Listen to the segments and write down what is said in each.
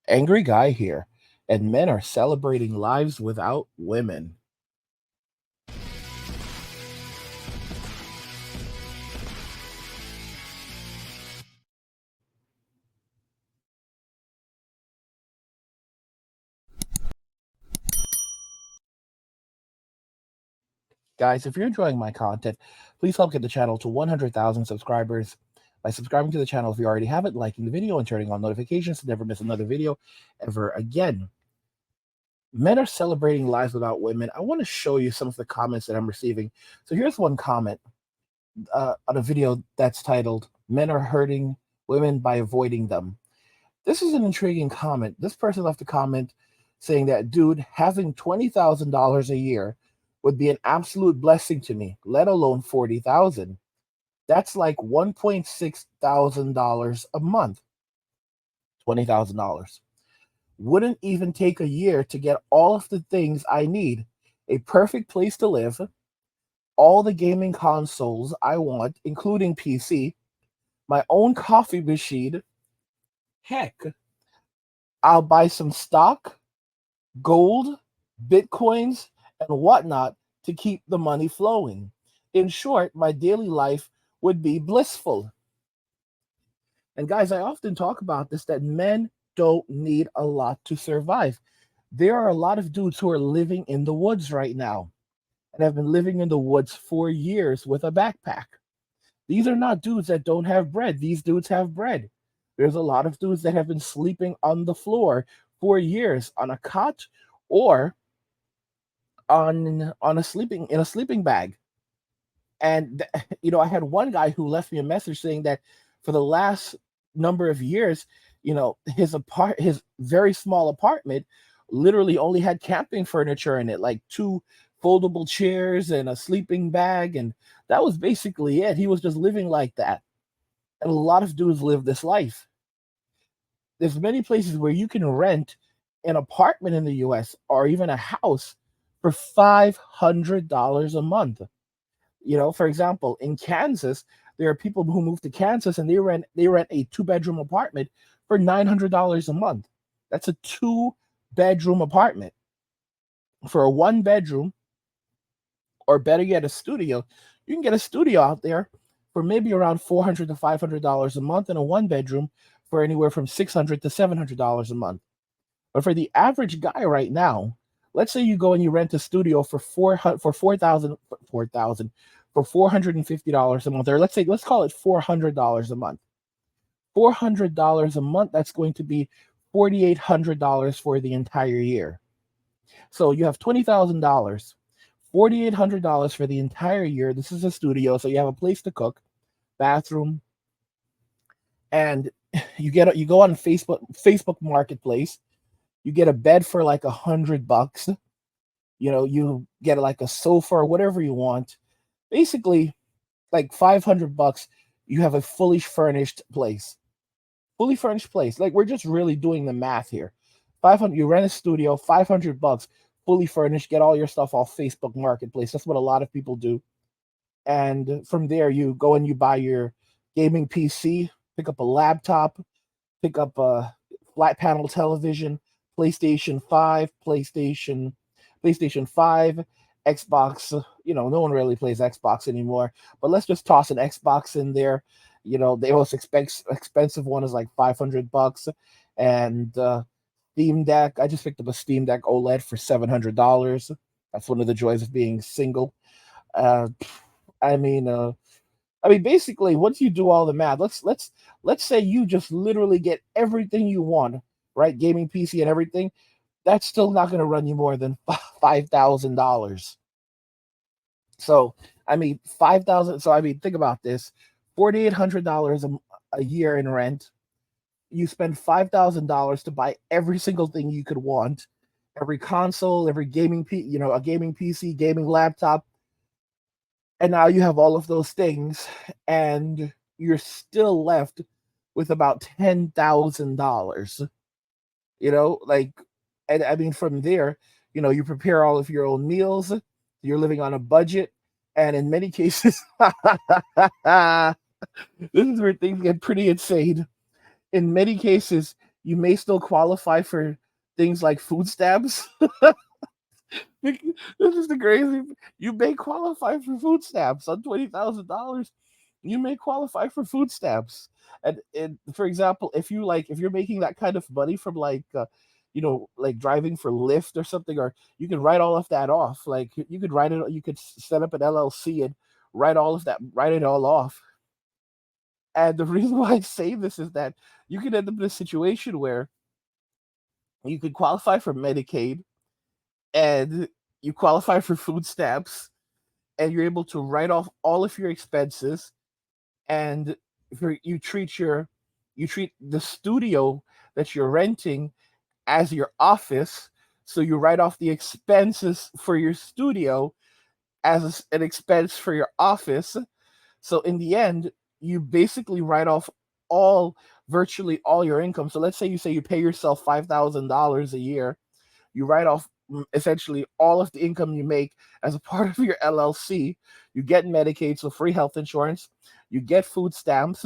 Angry guy here, and men are celebrating lives without women. Guys, if you're enjoying my content, please help get the channel to 100,000 subscribers by subscribing to the channel if you already haven't, liking the video, and turning on notifications to never miss another video ever again. Men are celebrating lives without women. I want to show you some of the comments that I'm receiving. So here's one comment on a video that's titled, "Men are hurting women by avoiding them." This is an intriguing comment. This person left a comment saying that, dude, having $20,000 a year would be an absolute blessing to me, let alone 40,000. That's like $1,600 a month. $20,000 wouldn't even take a year to get all of the things I need: a perfect place to live, all the gaming consoles I want, including PC, my own coffee machine. Heck, I'll buy some stock, gold, bitcoins, and whatnot to keep the money flowing. In short, my daily life would be blissful. And guys, I often talk about this, that men don't need a lot to survive. There are a lot of dudes who are living in the woods right now and have been living in the woods for years with a backpack. These are not dudes that don't have bread. These dudes have bread. There's a lot of dudes that have been sleeping on the floor for years on a cot or on a sleeping bag. And I had one guy who left me a message saying that for the last number of years, his very small apartment literally only had camping furniture in it, like two foldable chairs and a sleeping bag, and that was basically it. He was just living like that. And a lot of dudes live this life. There's many places where you can rent an apartment in the US or even a house for $500 a month. For example, in Kansas, there are people who move to Kansas and they rent a two-bedroom apartment for $900 a month. That's a two-bedroom apartment. For a one-bedroom, or better yet, a studio, you can get a studio out there for maybe around $400 to $500 a month, and a one-bedroom for anywhere from $600 to $700 a month. But for the average guy right now, let's say you go and you rent a studio for $4,000 for $450 a month, or let's call it $400 a month. $400 a month, that's going to be $4,800 for the entire year. So you have $20,000, $4,800 for the entire year. This is a studio, so you have a place to cook, bathroom, and you go on Facebook Marketplace. You get a bed for like $100. You get like a sofa or whatever you want. Basically, like $500, you have a fully furnished place. Fully furnished place. Like, we're just really doing the math here. 500. You rent a studio, $500, fully furnished. Get all your stuff off Facebook Marketplace. That's what a lot of people do. And from there, you go and you buy your gaming PC, pick up a laptop, pick up a flat panel television, PlayStation 5, PlayStation 5, Xbox. No one really plays Xbox anymore, but let's just toss an Xbox in there. The most expensive one is like $500, and Steam Deck. I just picked up a Steam Deck OLED for $700. That's one of the joys of being single. Uh, I mean, basically, once you do all the math, let's say you just literally get everything you want, right? Gaming PC and everything. That's still not going to run you more than $5,000. So, 5,000. So, think about this: $4,800 a year in rent. You spend $5,000 to buy every single thing you could want, every console, every a gaming PC, gaming laptop, and now you have all of those things, and you're still left with about $10,000. And from there, you prepare all of your own meals. You're living on a budget, and in many cases, this is where things get pretty insane. In many cases, you may still qualify for things like food stamps. This is the crazy. You may qualify for food stamps on $20,000. You may qualify for food stamps, and for example, if you're making that kind of money from like driving for Lyft or something, or you can write all of that off. Like you could write it. You could set up an LLC and write it all off. And the reason why I say this is that you could end up in a situation where you could qualify for Medicaid and you qualify for food stamps and you're able to write off all of your expenses and you treat the studio that you're renting as your office, so you write off the expenses for your studio as an expense for your office. So in the end, you basically write off all virtually all your income. So let's say you pay yourself $5,000 a year, you write off essentially all of the income you make as a part of your LLC. You get Medicaid, so free health insurance. You get food stamps,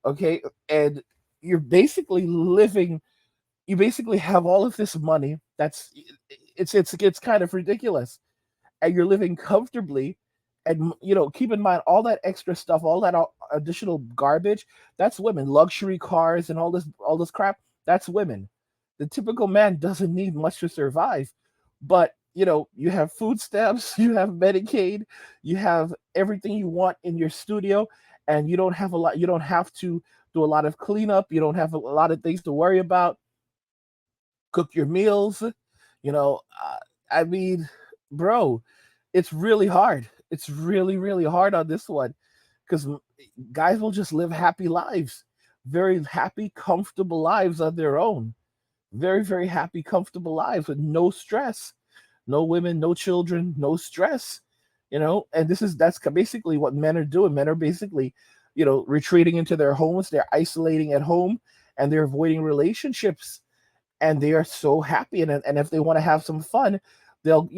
okay, and you're basically living. You basically have all of this money. It's kind of ridiculous, and you're living comfortably. And keep in mind all that extra stuff, all that additional garbage. That's women, luxury cars, and all this crap. That's women. The typical man doesn't need much to survive, but you have food stamps, you have Medicaid, you have everything you want in your studio, and you don't have a lot. You don't have to do a lot of cleanup. You don't have a lot of things to worry about. Cook your meals. I mean, bro, it's really hard. It's really, really hard on this one because guys will just live happy lives, very happy, comfortable lives on their own. Very, very happy, comfortable lives with no stress, no women, no children, no stress. And that's basically what men are doing. Men are basically, retreating into their homes. They're isolating at home and they're avoiding relationships and they are so happy. And if they want to have some fun, they'll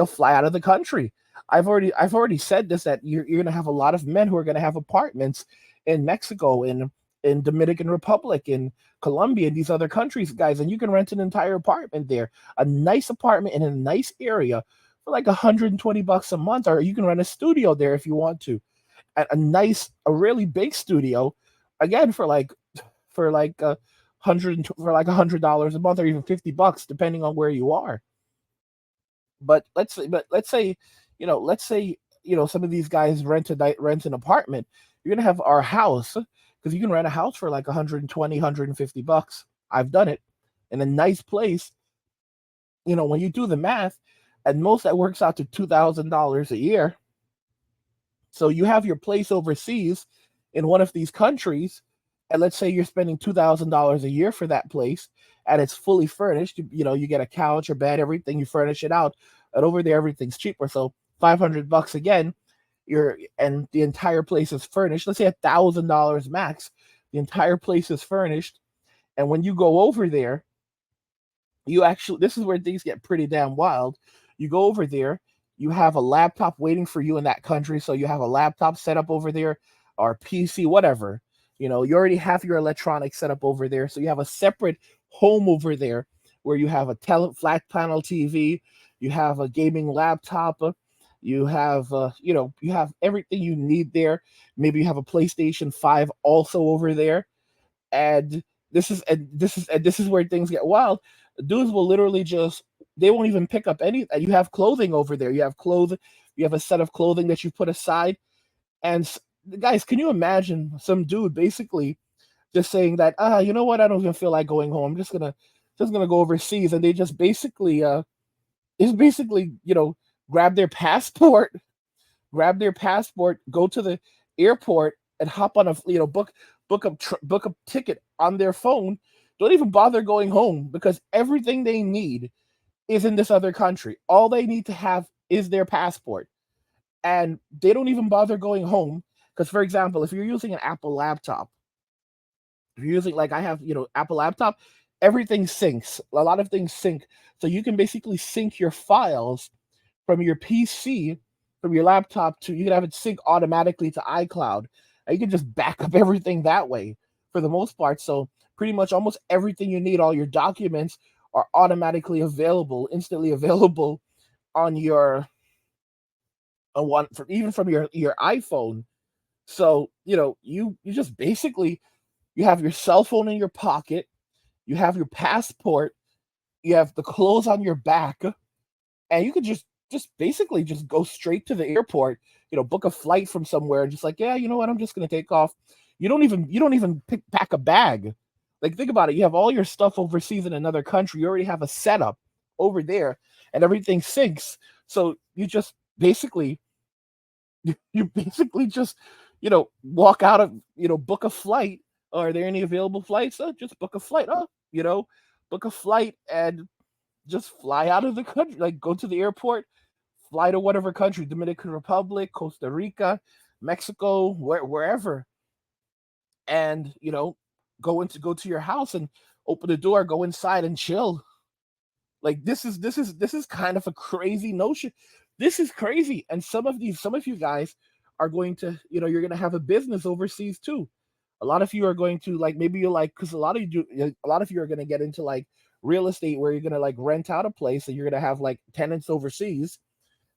fly out of the country. I've already said this that you're gonna have a lot of men who are gonna have apartments in Mexico, in Dominican Republic, in Colombia, and these other countries, guys, and you can rent an entire apartment there, a nice apartment in a nice area for like $120 a month, or you can rent a studio there if you want to, a really big studio, again for like $100 a month or even $50 depending on where you are. But let's say some of these guys rent an apartment. You're gonna have our house because you can rent a house for like 120, $150. I've done it in a nice place. When you do the math, at most that works out to $2,000 a year. So you have your place overseas in one of these countries, and let's say you're spending $2,000 a year for that place, and it's fully furnished. You get a couch, a bed, everything. You furnish it out, and over there everything's cheaper. So $500 again. And the entire place is furnished. Let's say $1,000 max. The entire place is furnished, and when you go over there, this is where things get pretty damn wild. You go over there, you have a laptop waiting for you in that country, so you have a laptop set up over there or PC, whatever. You already have your electronics set up over there, so you have a separate home over there where you have a flat panel TV, you have a gaming laptop, you have everything you need there. Maybe you have a PlayStation 5 also over there, and this is where things get wild. Dudes will literally just they won't even pick up any. You have clothing over there. You have clothes. You have a set of clothing that you put aside. And guys, can you imagine some dude basically just saying that you know what? I don't even feel like going home. I'm just gonna go overseas, and they just basically grab their passport, go to the airport, and hop on a book a ticket on their phone. Don't even bother going home because everything they need is in this other country. All they need to have is their passport, and they don't even bother going home. Because, for example, if you're using an Apple laptop, if you're using like I have, Apple laptop, everything syncs. A lot of things sync, so you can basically sync your files from your PC, from your laptop to you can have it sync automatically to iCloud. And you can just back up everything that way for the most part. So pretty much almost everything you need, all your documents are automatically available, instantly available on your on one from even from your iPhone. So, you just basically you have your cell phone in your pocket, you have your passport, you have the clothes on your back, and you could just basically just go straight to the airport, book a flight from somewhere and just like, yeah, you know what, I'm just gonna take off. You don't even pack a bag. Like, think about it. You have all your stuff overseas in another country. You already have a setup over there, and everything syncs. So you basically just walk out of book a flight. Are there any available flights? Just book a flight. Book a flight and just fly out of the country, like go to the airport, fly to whatever country, Dominican Republic, Costa Rica, Mexico, wherever, and go to your house and open the door, go inside and chill. Like, this is kind of a crazy notion. This is crazy, and some of you guys are going to, you're going to have a business overseas too. A lot of you are going to, like, maybe you're like, because a lot of you are going to get into like real estate, where you're going to like rent out a place and you're going to have like tenants overseas.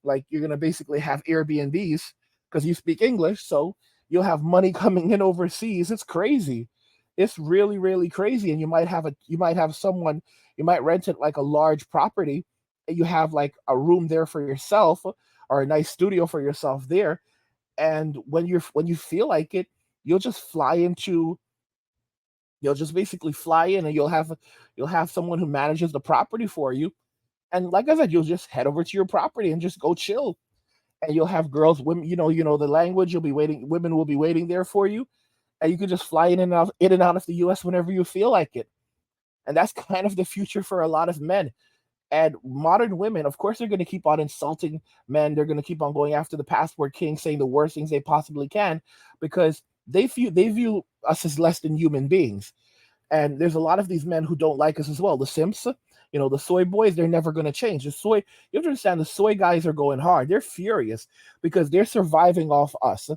Like, you're going to basically have Airbnbs because you speak English, so you'll have money coming in overseas. It's crazy. It's really, really crazy. And you might have someone, you might rent it like a large property, and you have like a room there for yourself, or a nice studio for yourself there. And when you feel like it, you'll just fly into you'll just basically fly in, and you'll have someone who manages the property for you. And like I said, you'll just head over to your property and just go chill. And you'll have girls, women, you know the language. You'll be waiting. Women will be waiting there for you, and you can just fly in and out of the U.S. whenever you feel like it. And that's kind of the future for a lot of men. And modern women, of course, they're going to keep on insulting men. They're going to keep on going after the passport king, saying the worst things they possibly can, because they view us as less than human beings. And there's a lot of these men who don't like us as well. The simps, the soy boys, they're never going to change. You have to understand, the soy guys are going hard. They're furious because they're surviving off us.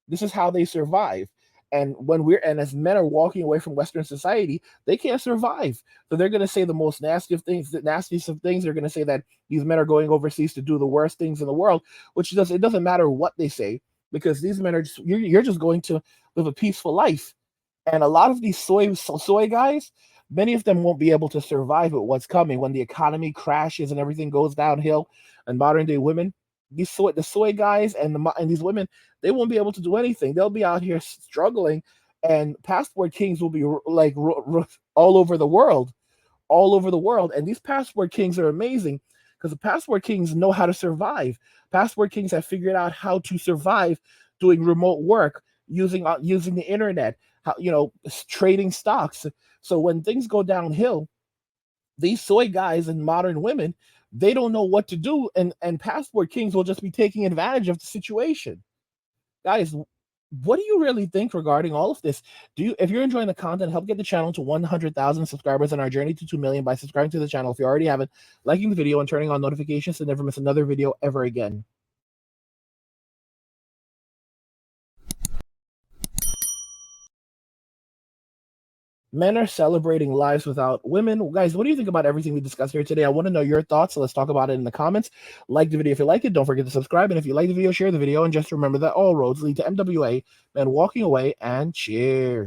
This is how they survive. And as men are walking away from Western society, they can't survive. So they're going to say the most nastiest of things. They're going to say that these men are going overseas to do the worst things in the world, it doesn't matter what they say, because these men are you're just going to live a peaceful life. And a lot of these soy guys, many of them won't be able to survive with what's coming when the economy crashes and everything goes downhill. And modern day women, the soy guys and these women, they won't be able to do anything. They'll be out here struggling, and passport kings will be like all over the world, all over the world. And these passport kings are amazing, because the passport kings know how to survive. Passport kings have figured out how to survive doing remote work, using the internet, trading stocks. So when things go downhill, these soy guys and modern women, they don't know what to do, and passport kings will just be taking advantage of the situation. Guys, what do you really think regarding all of this? If you're enjoying the content, help get the channel to 100,000 subscribers on our journey to 2 million by subscribing to the channel if you already haven't, liking the video, and turning on notifications to never miss another video ever again. Men are celebrating lives without women. Guys, what do you think about everything we discussed here today? I want to know your thoughts, so let's talk about it in the comments. Like the video if you like it. Don't forget to subscribe. And if you like the video, share the video. And just remember that all roads lead to MWA, men walking away, and cheers.